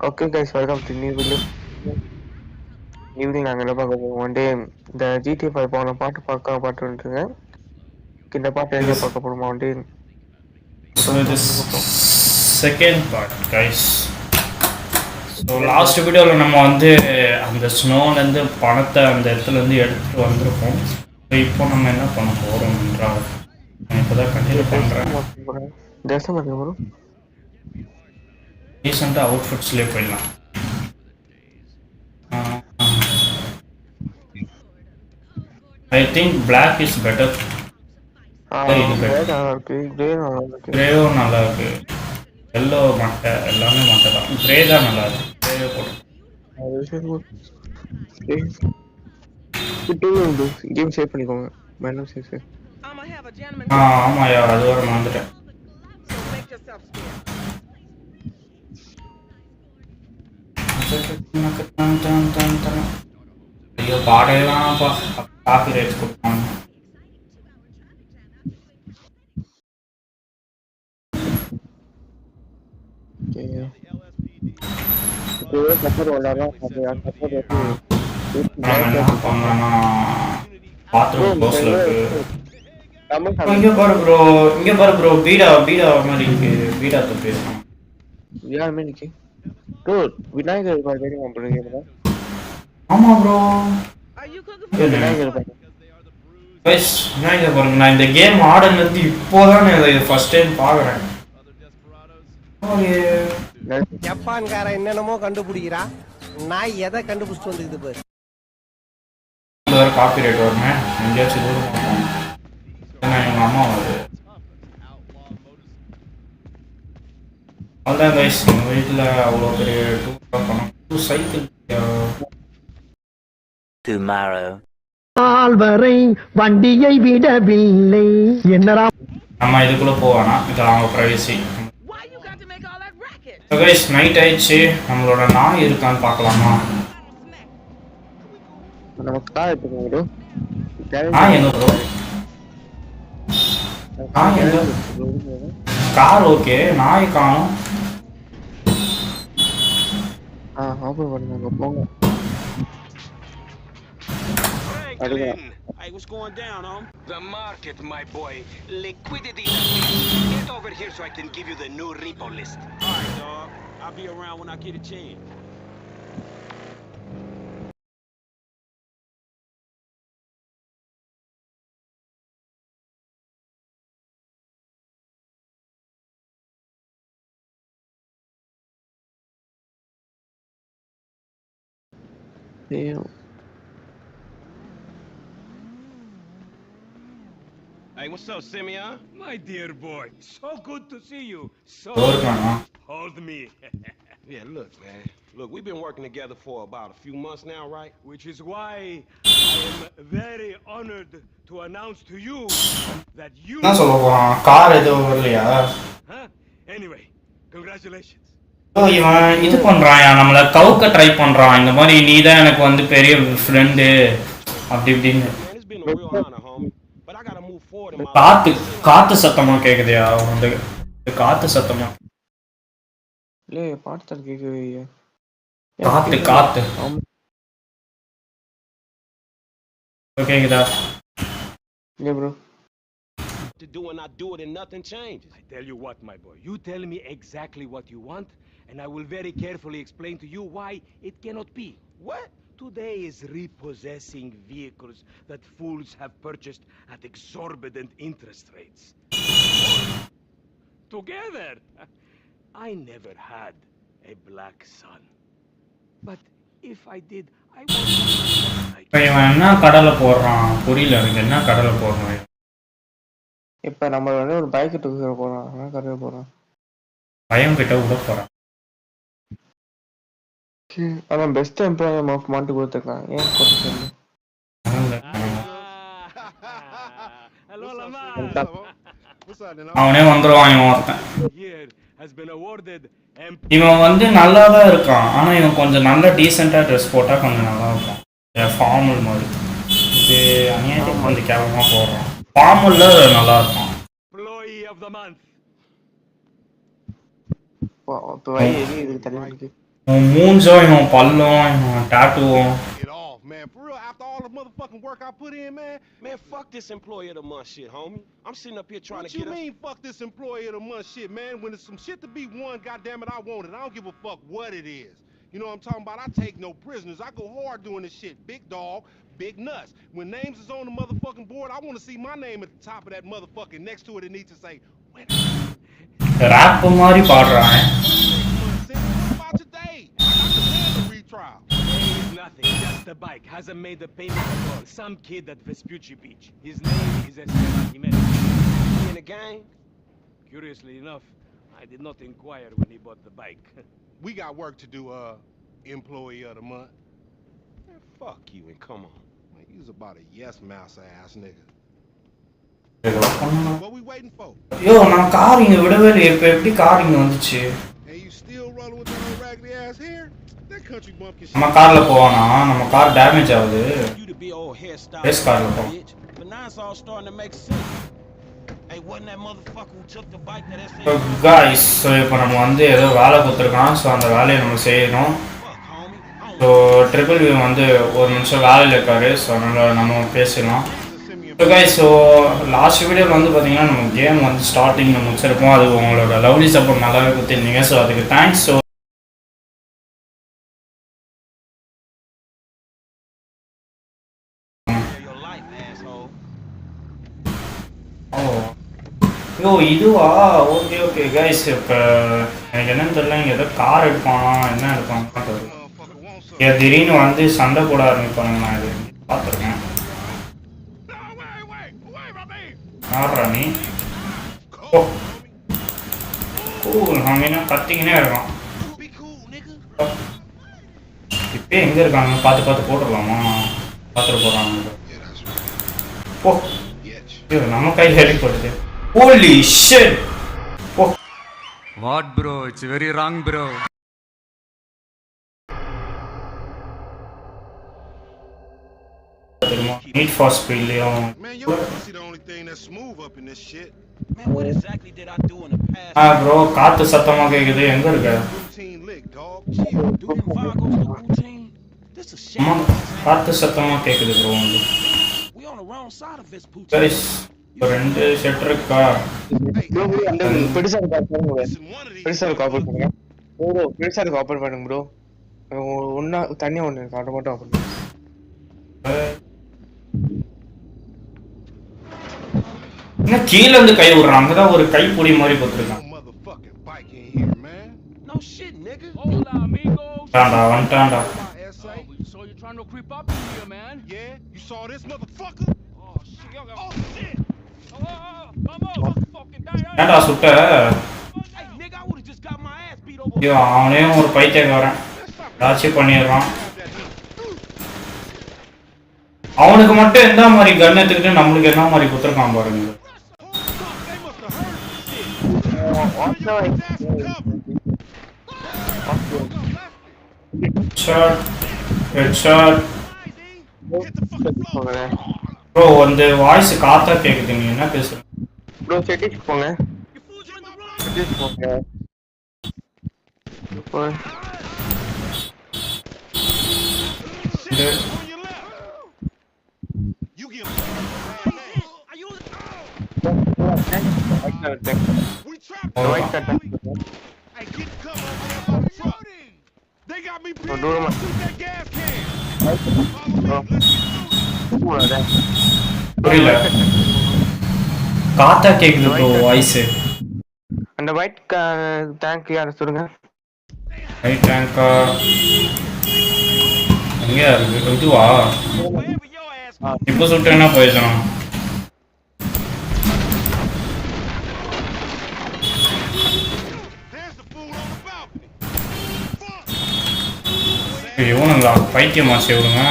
Okay guys, welcome to new video. Evening நாங்கள் என்ன பார்க்க போகிறோம்? ஒன் டே இந்த GTA 5 போன பாட்டு வந்துட்டுங்க. இந்த பாட்டு எங்கே பார்க்க போகிறோமா? One day second part guys. So last வீடியோவில் நம்ம வந்து அந்த ஸ்னோலேருந்து பணத்தை அந்த இடத்துலேருந்து எடுத்துகிட்டு வந்திருக்கோம். ஸோ இப்போ நம்ம என்ன பண்ண போகிறோம் என்றால் நான் இப்போ தான் கண்டினியூ பண்ணுறேன். ரீசெண்டாக அவுட்ஃபிட்ஸ்லேயே போயிடலாம். I think black is better. கிரேவும் நல்லா இருக்கு. எல்லோ மட்டை எல்லாமே மட்டை தான். கிரே தான் நல்லா இருக்கு. கிரே போட்டு கேம் சேவ் பண்ணிக்கோங்க. Madam save. ஆமாயா, அது வர மறந்துட்டேன். ஐயோ பாடையெல்லாம்ப்பா காப்பி ரைட்ஸ் கொடுப்பாங்க. பாத்ரூம் க்ளோஸ்ல இருக்கு. இங்க பாரு ப்ரோ பீடா மாதிரி இருக்கு. பீடா தொப்பி யாருமே நிக்கி ப்ரோ விநாயகர் தெரியுமா ப்ரோ? ஆமா ப்ரோ விநாயகர் பாருங்க. நான் இந்த கேம் ஆடுனது இப்போதான் இதை ஃபர்ஸ்ட் டைம் பாக்குறேன். ஜப்பான்கார என்னென்னமோ கண்டுபிடிக்கிறா, நான் எதை கண்டுபிடிச்சிட்டு வந்துக்குது பாரு. வேற காப்பி ரைட் வருமே எங்கேயாச்சும் தூரம் எங்க அம்மா வருது. அதான் கைஸ், எங்கள் வீட்டில் அவ்வளோ பெரிய டூர் பண்ணோம். சைக்கிள் வரை வண்டியை விடவில்லை. என்னடா நம்ம இதுக்குள்ள போவானா? இதெல்லாம் அவங்க பிரைவசி. கைஸ் நைட் ஆயிடுச்சு. நம்மளோட நாய் இருக்கான்னு பார்க்கலாமா? நாய் எங்க ப்ரோ? நாய் எங்க? கார் ஓகே, நாய் காணும். ஓபன் பண்ணுங்க போங்க. Hey, what's going down, The market, my boy. Liquidity. Get over here so I can give you the new repo list. Alright, dog. I'll be around when I get a chance. Damn. Hey, what's up, Simeon? My dear boy, so good to see you. So hold me. Yeah, look, man. Look, we've been working together for about a few months now, right? Which is why I am very honored to announce to you that you... என்ன சொல்ல போறான்? Car எதுவும் வரலையா? Anyway, congratulations. இவன் இது பண்றான், நம்மள கவுக்க try பண்றான். இந்த மாதிரி நீ தான் எனக்கு வந்து பெரிய ஃப்ரெண்டு அப்படி இப்படின்னு. காத்து சத்தமா கேக்குதியா? வந்து காத்து சத்தமா இல்ல பாட்டு தான் கேக்குது. காத்து கேக்குதா? இல்ல bro. To do and I do it and nothing changes. I tell you what, my boy, you tell me exactly what you want and I will very carefully explain to you why it cannot be. What? Today is repossessing vehicles that fools have purchased at exorbitant interest rates. Together! I never had a black son. But if I did, I would like... இவன் என்ன கடலை போடுறான் புரியல எனக்கு. என்ன கடலை போடுறான்? இப்ப நம்ம வந்து ஒரு பைக் தூக்க போறோம். நான் கடை போறோம். பயம் கிட்ட விட போறான். அதான் பெஸ்ட் எம்ப்ளாயி ஆஃப் மந்த் கொடுத்துருக்கான். ஏன் கொடுத்துருக்கீங்க? அவனே வந்துருவான் இவன் ஒருத்தன். இவன் வந்து நல்லா தான் இருக்கான். ஆனா இவன் கொஞ்சம் நல்ல டீசெண்டா ட்ரெஸ் போட்டா கொஞ்சம் நல்லா இருக்கும். ஃபார்மல் மாதிரி. இது அநியாயத்துக்கு வந்து கேவலமா போடுறான். ஃபார்மல்ல நல்லா இருக்கும். உன் மூஞ்சம் இவன் பல்லும் இவன் டாட்டுவும். Get off, man. For real, after all the motherfucking work I put in, man. Man, fuck this employee of the month shit, homie. I'm sitting up here trying to get us. What you mean, fuck this employee of the month shit, man? When there's some shit to be won, goddamn it, I want it. I don't give a fuck what it is. You know what I'm talking about? I take no prisoners. I go hard doing this shit. Big dog, big nuts. When names is on the motherfucking board, I want to see my name at the top of that motherfucking. Next to it, it needs to say, winner. Rap மாதிரி பாடுறான். About today, I got to handle retrial. It's nothing, just the bike. Hasn't made the payment at all. Some kid at Vespucci Beach. His name is Esteban Jimenez. He in a gang? Curiously enough, I did not inquire when he bought the bike. We got work to do, employee of the month. Man, fuck you and come on. Man, you was about a yes mouse ass nigga. What we waiting for? ஐயோ நான் car இங்க விடவே இல்லை. இப்போ எப்படி car இங்க வந்துச்சு? And you still rolling with that old raggedy ass hair? That country bumpkin shit. நம்ம கார்ல போவானா? நம்ம கார் டேமேஜ் ஆகுது. எஸ் கார்ல போ. But now it's all starting to make sense. Hey, wasn't that motherfucker who took the bike that So guys, so இப்போ நம்ம வந்து ஏதோ வேலை கொடுத்துருக்கான். ஸோ அந்த வேலையை நம்ம செய்யணும். ஸோ ட்ரிபிள் வி வந்து ஒரு நிமிஷம் வேலையில் இருக்காரு. ஸோ அதனால் நம்ம பேசலாம். ஸோ கைஸ், ஸோ லாஸ்ட் வீடியோவில் வந்து பார்த்தீங்கன்னா நம்ம கேம் வந்து ஸ்டார்டிங்கில் முடிச்சிருப்போம். அது உங்களோட லவ்லி சப்போர்ட் நல்லாவே கொடுத்துருந்தீங்க. ஸோ அதுக்கு தேங்க்ஸ். ஸோ யோ இதுவா? ஓகே ஓகே கைஸ், இப்போ எனக்கு என்னன்னு தெரியல. இங்கே ஏதோ கார் எடுப்பானா என்ன எடுப்பான்னு தெரியல. ஏன் திடீர்னு வந்து சண்டை போட ஆரம்பிப்பாங்க. நான் இது பார்த்துருக்கேன். யாரா நீ? ஓ கூல், அவங்க கத்திக்கினே இருக்கான். இப்போ எங்கே இருக்காங்க? பார்த்து பார்த்து போட்டுடலாமா? பார்த்துட்டு போகிறாங்க. ஓ ஐயோ, நம்ம கையில் அடிப்படுது. Holy shit! Oh. What bro? It's very wrong bro. Need for speed, Leon. Man, you're the only thing that's smooth up in this shit. Man, what exactly did I do in the past? Bro, காத்து சத்தமா கேக்குது. எங்க இருக்க? Routine lick, dog. Dude, Vagos the routine. This is shit. காத்து சத்தமா கேக்குது bro. We on the wrong side of Vespucci. Guys, ரெண்டு set இருக்கா? ப்ரோ அந்த பெருசா காப்பர் பண்ணுங்க. பெருசா காப்பர் பண்ணுங்க. ப்ரோ பெருசா காப்பர் பண்ணுங்க ப்ரோ. ஒண்ணா தனியா ஒண்ணு காட்ட மட்டும் ஆஃப் பண்ணுங்க. என்ன கீழ இருந்து கை விடுறான்? அங்கதான் ஒரு கை பொடி மாதிரி போட்டுருக்கான். No shit, nigga. Hola, amigos. டாண்டா வந்துட்டான்டா. So you trying to creep up in here, man? Yeah, you saw this motherfucker? Oh shit, y'all got. Oh shit. ஏன்டா சுட்ட? ஐயோ, அவனே ஒரு பைத்தியக்காரன். ஏதாச்சும் பண்ணிடுறான். அவனுக்கு மட்டும் எந்த மாதிரி கன் எடுத்துக்கிட்டு நம்மளுக்கு என்ன மாதிரி குத்துருக்கான் பாருங்க. ப்ரோ அந்த வாய்ஸ் காத்தா கேக்குது. நீ என்ன பேசுற? ப்ரோ செட்டிங்ஸ் போங்க. செட்டிங்ஸ் போங்க. புரியல. காத்தா கேக்குது ப்ரோ வாய்ஸ். அந்த ஒயிட் டேங்க் யார சொல்லுங்க. ஒயிட் டேங்கா எங்க இருக்கு? இதுவா? இப்போ சுட்டேன்னா போயிடணும். இவனுங்களா பைத்தியமா செய்வனுங்க?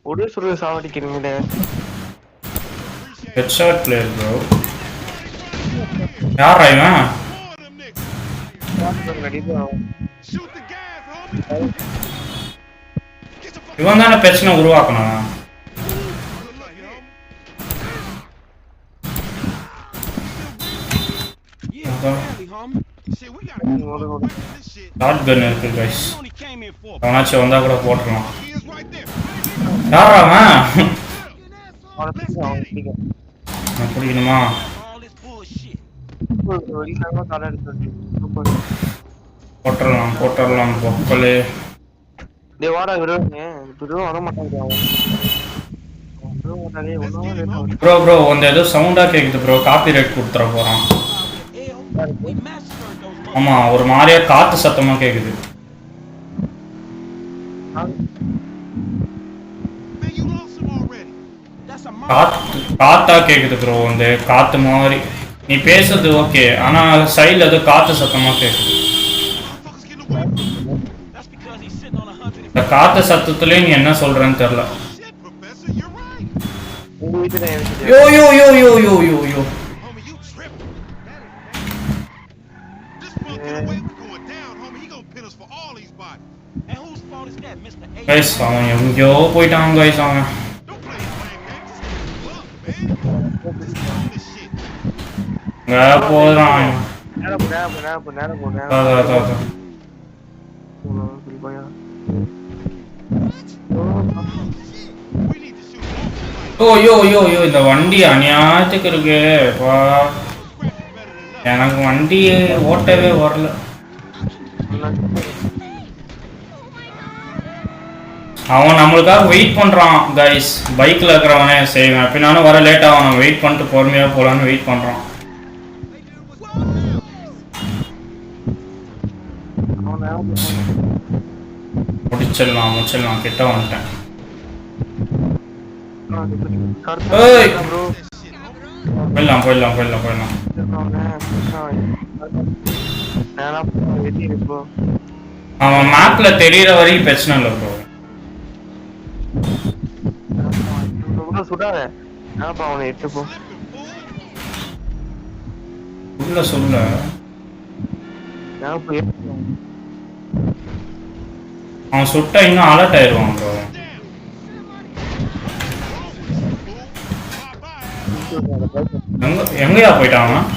ஒரு சுரு சாவடிக்கிறீங்களே. Headshot player bro. யாரா இவன்? இவன் தானே பிரச்சனை உருவாக்கணும். அதான் Barely, homie. Shit, we gotta keep up with this shit. Shotgun இருக்கு guys. We only came here for அவனாச்சும் வந்தா கூட போட்டுடலாம். he is right there. யாரா அவன்? அவனை பிடிக்க அவனை பிடிக்க நான் பிடிக்கணுமா? All this bullshit. வெளியில தலை எடுத்து போட்டுடலாம் பொக்கலே. டேய் வாடா விடுங்க விடுவோம் வர மாட்டாங்க அவன் விடுவோம் ஒன்றும் ப்ரோ அந்த ஏதோ சவுண்டா கேக்குது ப்ரோ. காப்பிரைட் கொடுத்துற போறான். We massacred those ஆமா ஒரு மாதிரியா காத்து சத்தமா கேக்குது. Man, you lost him already. That's a காத்தா கேக்குது ப்ரோ. அந்த காத்து மாதிரி நீ பேசுறது ஓகே, ஆனா சைடுல ஏதோ காத்து சத்தமா கேக்குது. motherfuckers getting away from him. That's because he's sitting on 100. இந்த காத்து சத்தத்துல நீ என்ன சொல்றேன்னு தெரியல. Shit, Professor, you're right. உங்க வீட்டுல யோ Homie, you tripping. This punk get away, we going down, homie. He gonna pin us for all these bodies. And whose fault is that, Mr. A? Guys அவன் எங்கேயோ போயிட்டான் guys. அவன் Don't play his blame game. Just look, man. Just own this shit. போறான். நேரம் அதான். We need to shoot more. யோ இந்த வண்டி அநியாயத்துக்கு இருக்கு. எனக்கு வண்டி ஓட்டவே வரல. அவன் நம்மளுக்காக வெயிட் பண்றான் கைஸ். பைக்ல இருக்கிறவனே செய்வேன் பின்னாலும் வர லேட் ஆகும். நம்ம வெயிட் பண்ணிட்டு பொறுமையா போலான்னு வெயிட் பண்றான். முடிச்சிடலாம் கிட்ட வந்துட்டேன். ஏய் போயிடலாம். அவன் மேப்ல தெரியற வரைக்கும் பிரச்சனை இல்லை ப்ரோ. சுடாத அவனை எட்டு போ சொல்ல அவன் சுட்டா இன்னும் அலர்ட் ஆயிடுவான் ப்ரோ. எங்கயா போயிட்டான் அவன்?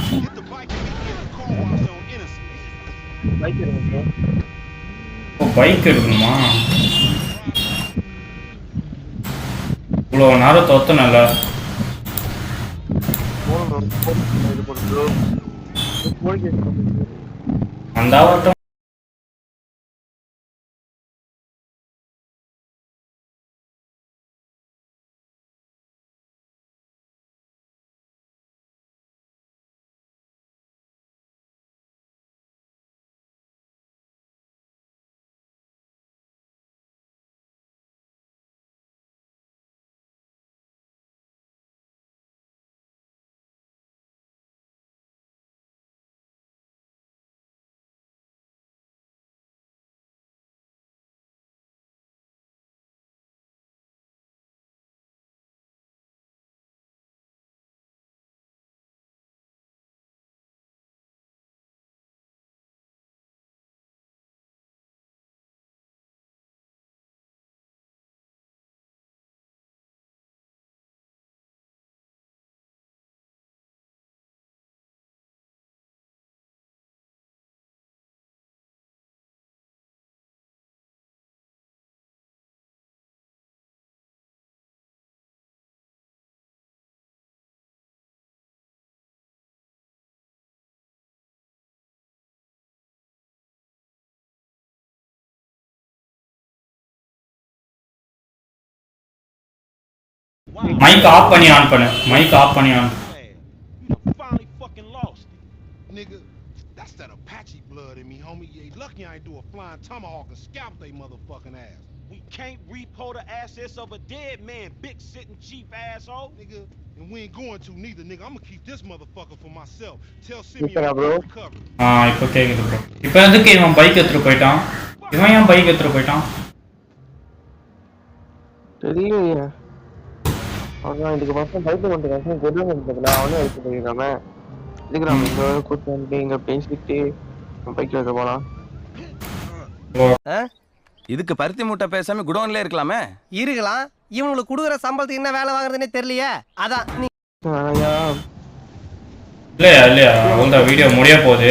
பைக் எடுக்கணுமா? இவ்வளோ நேரம் தொத்தனல. அந்த ஆவட்டம் மைக் ஆஃப் பண்ணி ஆன் பண்ணு. மைக் ஆஃப் பண்ணி on. You finally fucking lost it. Nigga, that's that Apache blood in me, homie. You ain't lucky I ain't do a flying tomahawk and scalp they motherfucking ass. We can't repo the assets of a dead man, big sitting chief asshole. Nigga, and we ain't going to neither, nigga. I'm gonna keep this motherfucker for myself. Tell Simeon to recover. இப்போ கேக்குது bro. இப்போ எதுக்கு இவன் bike எடுத்துட்டு போயிட்டான்? இவன் ஏன் bike எடுத்துட்டு போயிட்டான்? தெரியலையே. அவன் இதுக்கு பக்கம் பைக் கொண்டு வரேன் கொண்டு வந்ததுல அவனே எடுத்து போயிருக்காம. இதுக்கு நம்ம இங்க கூட்டு வந்து இங்க பேசிட்டு பைக்ல இருக்க போலாம். இதுக்கு பருத்தி மூட்டை பேசாம குடோன்ல இருக்கலாமே. இருக்கலாம். இவனுக்கு குடுக்குற சம்பளத்துக்கு என்ன வேலை வாங்குறதுன்னே தெரியலையே. அதான் நீ இல்லையா அவ்வளோதான் வீடியோ முடிய போகுது.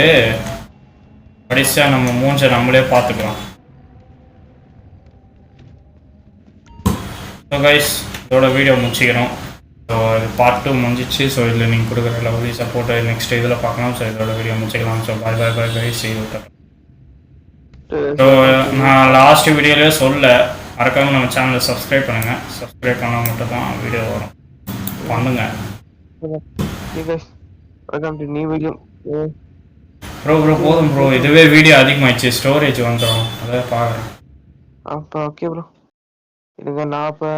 கடைசியாக நம்ம மூஞ்சை நம்மளே பார்த்துக்கலாம். ஸோ கைஸ் இதோட வீடியோ முடிச்சிக்கிறோம். ஸோ இது பார்ட் 2 முடிஞ்சிச்சு. ஸோ இதில் நீங்கள் கொடுக்குற லவ்லி சப்போர்ட்டை நெக்ஸ்ட் இதில் பார்க்கலாம். ஸோ இதோட வீடியோ முடிச்சிக்கலாம். So bye guys. ஸோ நான் லாஸ்ட் வீடியோலேயே சொல்ல மறக்காமல் நம்ம சேனலை சப்ஸ்கிரைப் பண்ணுங்கள். சப்ஸ்கிரைப் பண்ணால் மட்டும் தான் வீடியோ வரும். பண்ணுங்க ப்ரோ போதும் ப்ரோ. இதுவே வீடியோ அதிகமாகிடுச்சு. ஸ்டோரேஜ் வந்துடும். அதை பார்க்குறேன். அப்போ ஓகே ப்ரோ. இதுங்க நான் இப்போ